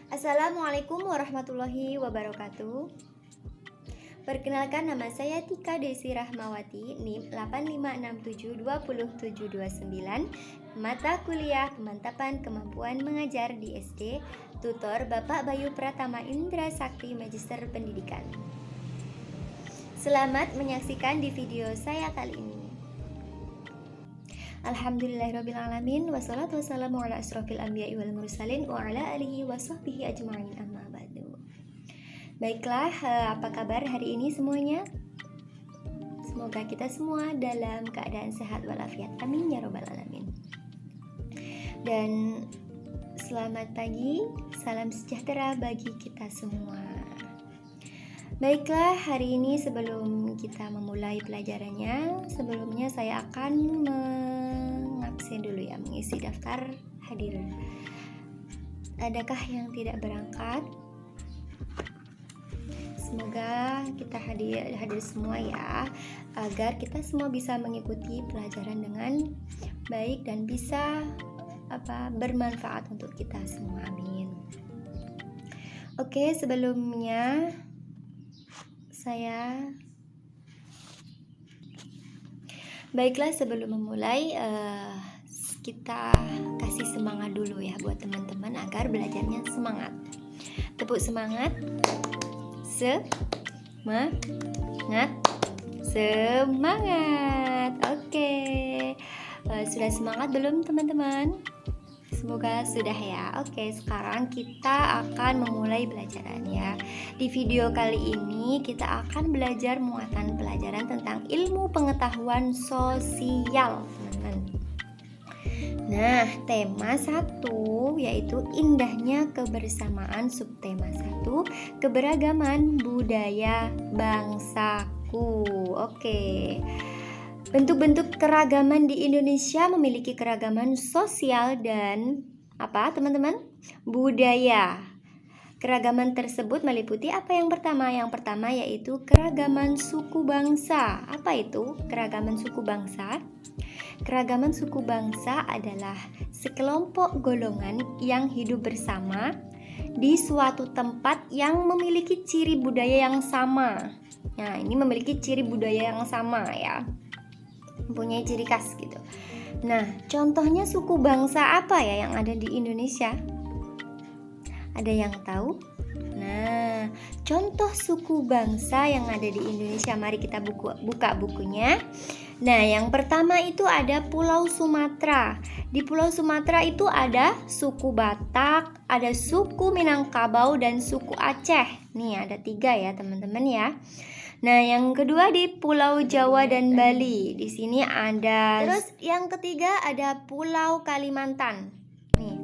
Assalamualaikum warahmatullahi wabarakatuh. Perkenalkan, nama saya Tika Desi Rahmawati, NIM 85672079, mata kuliah pemantapan kemampuan mengajar di SD, tutor Bapak Bayu Pratama Indra Sakti, Magister Pendidikan. Selamat menyaksikan di video saya kali ini. Alhamdulillahirrabbilalamin, wassalatu wassalamu ala asrofil anbiya'i wal mursalin wa ala alihi wa sahbihi ajma'in, amma ba'du. Baiklah, apa kabar hari ini semuanya? Semoga kita semua dalam keadaan sehat walafiat, amin ya robbal alamin. Dan selamat pagi, salam sejahtera bagi kita semua. Baiklah, hari ini sebelum kita memulai pelajarannya, sebelumnya saya akan mengabsen dulu ya, mengisi daftar hadir. Adakah yang tidak berangkat? Semoga kita hadir semua ya, agar kita semua bisa mengikuti pelajaran dengan baik dan bisa bermanfaat untuk kita semua, amin. Oke, sebelumnya baiklah, sebelum memulai kita kasih semangat dulu ya buat teman-teman agar belajarnya semangat. Tepuk semangat. Semangat. Oke. Sudah semangat belum teman-teman? Semoga sudah ya. Oke, sekarang kita akan memulai pelajaran ya. Di video kali ini kita akan belajar muatan pelajaran tentang ilmu pengetahuan sosial, teman-teman. Nah, tema 1 yaitu indahnya kebersamaan, subtema 1 keberagaman budaya bangsaku. Oke. Bentuk-bentuk keragaman di Indonesia memiliki keragaman sosial dan teman-teman? Budaya. Keragaman tersebut meliputi apa yang pertama? Yang pertama yaitu keragaman suku bangsa. Apa itu keragaman suku bangsa? Keragaman suku bangsa adalah sekelompok golongan yang hidup bersama di suatu tempat yang memiliki ciri budaya yang sama. Nah, ini memiliki ciri budaya yang sama ya. Mempunyai ciri khas gitu. Nah, contohnya suku bangsa apa ya yang ada di Indonesia? Ada yang tahu? Nah, contoh suku bangsa yang ada di Indonesia, mari kita buka bukunya. Nah, yang pertama itu ada Pulau Sumatera. Di Pulau Sumatera itu ada suku Batak, ada suku Minangkabau, dan suku Aceh. Nih, ada 3 ya teman-teman ya. Nah, yang kedua di Pulau Jawa dan Bali. Di sini ada. Terus yang ketiga ada Pulau Kalimantan. Nih,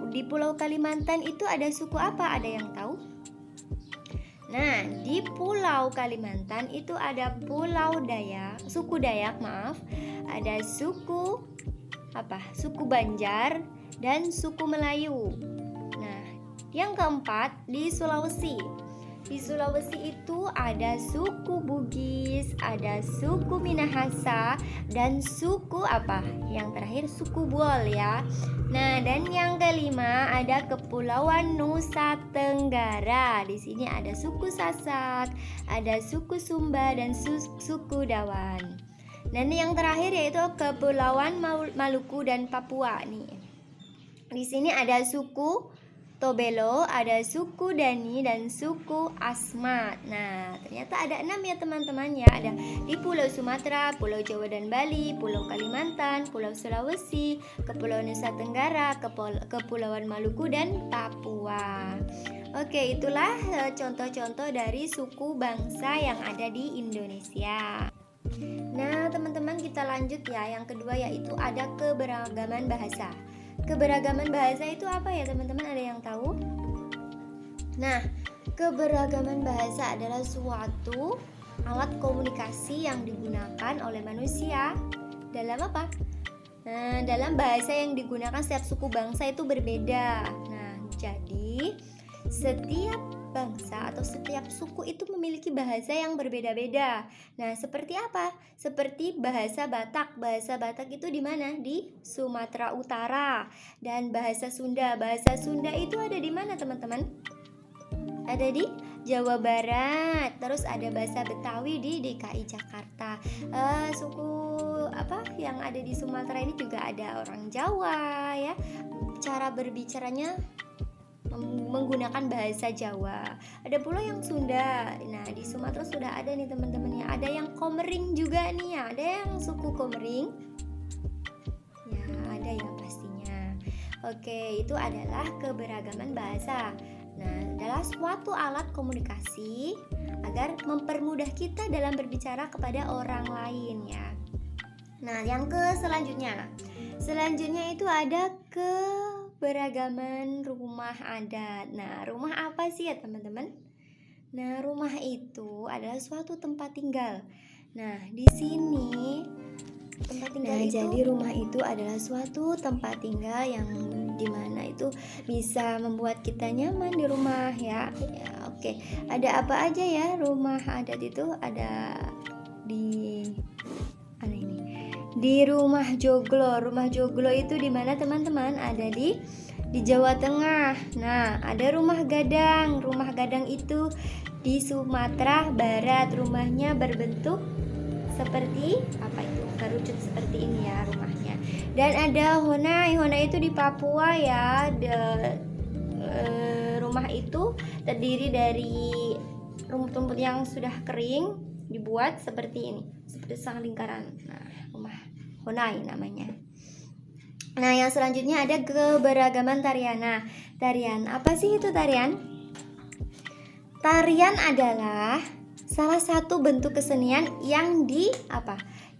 di Pulau Kalimantan itu ada suku apa? Ada yang tahu? Nah, di Pulau Kalimantan itu ada suku Dayak, ada suku Suku Banjar dan suku Melayu. Nah, yang keempat di Sulawesi. Di Sulawesi itu ada suku Bugis, ada suku Minahasa, dan suku Yang terakhir suku Buol ya. Nah, dan yang kelima ada Kepulauan Nusa Tenggara. Di sini ada suku Sasak, ada suku Sumba, dan suku Dawan. Dan yang terakhir yaitu Kepulauan Maluku dan Papua nih. Di sini ada suku Tobelo, ada suku Dani, dan suku Asmat. Nah, ternyata ada 6 ya teman-teman ya. Ada di Pulau Sumatera, Pulau Jawa dan Bali, Pulau Kalimantan, Pulau Sulawesi, Kepulauan Nusa Tenggara, Kepulauan Maluku, dan Papua. Oke, itulah contoh-contoh dari suku bangsa yang ada di Indonesia. Nah, teman-teman, kita lanjut ya. Yang kedua yaitu ada keberagaman bahasa. Keberagaman bahasa itu apa ya teman-teman? Ada yang tahu? Nah, keberagaman bahasa adalah suatu alat komunikasi yang digunakan oleh manusia dalam Nah, dalam bahasa yang digunakan setiap suku bangsa itu berbeda. Nah, jadi setiap bangsa atau setiap suku itu memiliki bahasa yang berbeda-beda. Nah, seperti apa? Seperti bahasa Batak. Bahasa Batak itu di mana? Di Sumatera Utara. Dan bahasa Sunda. Bahasa Sunda itu ada di mana, teman-teman? Ada di Jawa Barat. Terus ada bahasa Betawi di DKI Jakarta. Suku apa yang ada di Sumatera ini juga ada orang Jawa ya. Cara berbicaranya menggunakan bahasa Jawa. Ada pula yang Sunda. Nah, di Sumatera sudah ada nih teman-teman ya. Ada yang Komering juga nih ya. Ada yang suku Komering. Ya, ada ya pastinya. Oke, itu adalah keberagaman bahasa. Nah, adalah suatu alat komunikasi agar mempermudah kita dalam berbicara kepada orang lain ya. Nah, yang selanjutnya itu ada keberagaman rumah adat. Nah, rumah apa sih ya teman-teman? Nah, rumah itu adalah suatu tempat tinggal. Nah, di sini tempat tinggal jadi rumah itu adalah suatu tempat tinggal yang dimana itu bisa membuat kita nyaman di rumah ya. Oke. Ada apa aja ya rumah adat itu? Ada di Rumah Joglo. Rumah Joglo itu di mana teman-teman? Ada di Jawa Tengah. Nah, ada Rumah Gadang. Rumah Gadang itu di Sumatera Barat. Rumahnya berbentuk seperti apa itu? Kerucut seperti ini ya rumahnya. Dan ada Honai. Honai itu di Papua ya. Rumah itu terdiri dari rumput-rumput yang sudah kering dibuat seperti ini, seperti sang lingkaran. Nah, rumah Honai namanya. Nah, yang selanjutnya ada keberagaman tarian. Nah, tarian apa sih itu tarian? Tarian adalah salah satu bentuk kesenian yang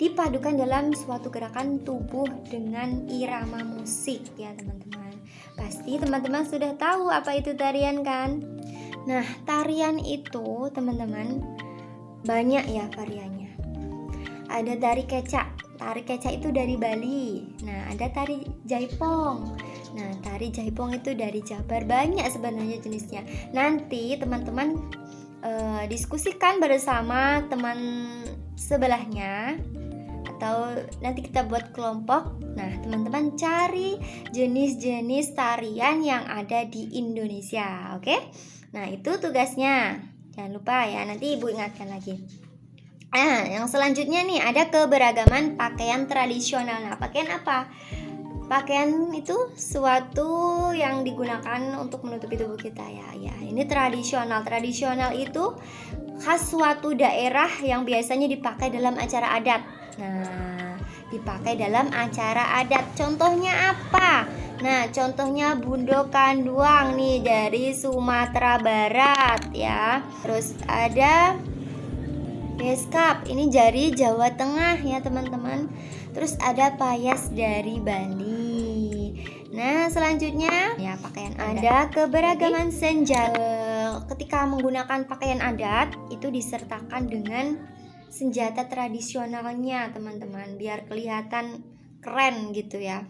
dipadukan dalam suatu gerakan tubuh dengan irama musik ya teman-teman. Pasti teman-teman sudah tahu apa itu tarian kan? Nah, tarian itu teman-teman banyak ya variannya. Ada tari kecak. Tari kecak itu dari Bali. Nah, ada tari jaipong. Nah, tari jaipong itu dari Jabar. Banyak sebenarnya jenisnya. Nanti teman-teman diskusikan bersama teman sebelahnya, atau nanti kita buat kelompok. Nah, teman-teman cari jenis-jenis tarian yang ada di Indonesia. Oke? Nah, itu tugasnya. Jangan lupa ya, nanti ibu ingatkan lagi. Yang selanjutnya nih ada keberagaman pakaian tradisional. Nah, pakaian apa? Pakaian itu suatu yang digunakan untuk menutupi tubuh kita ya. Ini tradisional. Tradisional itu khas suatu daerah yang biasanya dipakai dalam acara adat. Nah, dipakai dalam acara adat. Contohnya apa? Nah, contohnya Bundo Kanduang nih dari Sumatera Barat ya. Terus ada Beskap, ini dari Jawa Tengah ya teman-teman. Terus ada Payas dari Bali. Nah, selanjutnya ya pakaian adat. Ada keberagaman senjata. Ketika menggunakan pakaian adat itu disertakan dengan senjata tradisionalnya teman-teman, biar kelihatan keren gitu ya.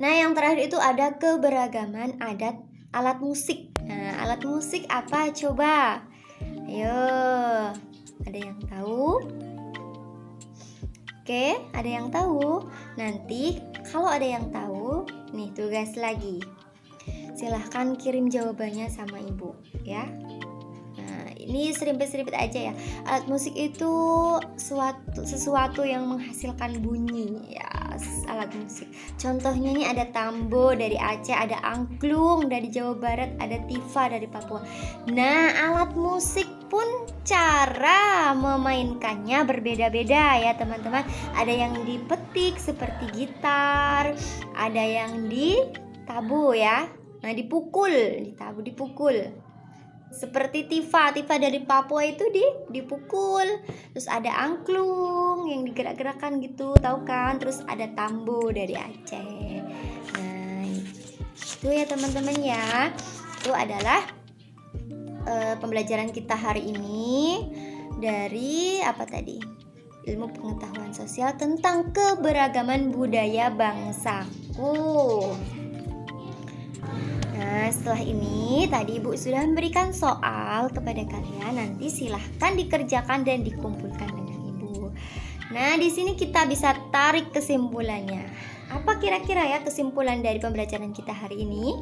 Nah, yang terakhir itu ada keberagaman adat alat musik. Nah, alat musik apa coba? Ayo, ada yang tahu? Oke, ada yang tahu? Nanti kalau ada yang tahu, nih tugas lagi. Silahkan kirim jawabannya sama ibu ya. Nah, ini serimpet-serimpet aja ya. Alat musik itu sesuatu yang menghasilkan bunyi ya, alat musik. Contohnya nih ada tambo dari Aceh, ada angklung dari Jawa Barat, ada tifa dari Papua. Nah, alat musik pun cara memainkannya berbeda-beda ya teman-teman. Ada yang dipetik seperti gitar, ada yang ditabu ya. Nah, dipukul seperti tifa dari Papua itu dipukul. Terus ada angklung yang digerak-gerakan gitu, tahu kan? Terus ada tambo dari Aceh. Nah, itu ya teman-teman ya. Itu adalah pembelajaran kita hari ini dari apa tadi? Ilmu pengetahuan sosial tentang keberagaman budaya bangsaku. Nah, Nah, setelah ini tadi Ibu sudah memberikan soal kepada kalian. Nanti silahkan dikerjakan dan dikumpulkan dengan Ibu. Nah, di sini kita bisa tarik kesimpulannya. Apa kira-kira ya kesimpulan dari pembelajaran kita hari ini?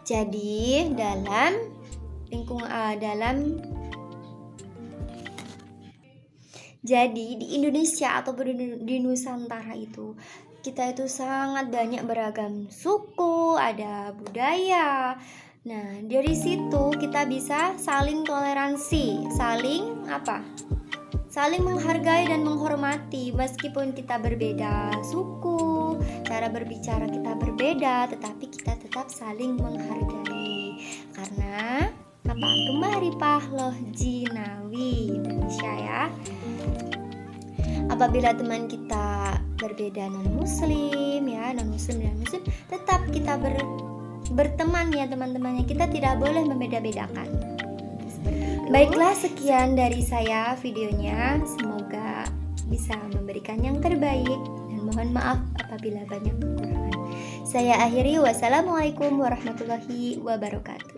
Jadi, Jadi di Indonesia ataupun di Nusantara itu kita itu sangat banyak beragam suku, ada budaya. Nah, dari situ kita bisa saling toleransi, saling menghargai dan menghormati meskipun kita berbeda suku, cara berbicara kita berbeda, tetapi kita tetap saling menghargai. Karena Kembari Pahloh Jinawi Indonesia ya. Apabila teman kita berbeda non-muslim dan muslim, tetap kita berteman ya teman-temannya. Kita tidak boleh membeda-bedakan. Baiklah, sekian dari saya videonya. Semoga bisa memberikan yang terbaik dan mohon maaf apabila banyak kekurangan. Saya akhiri, wassalamualaikum warahmatullahi wabarakatuh.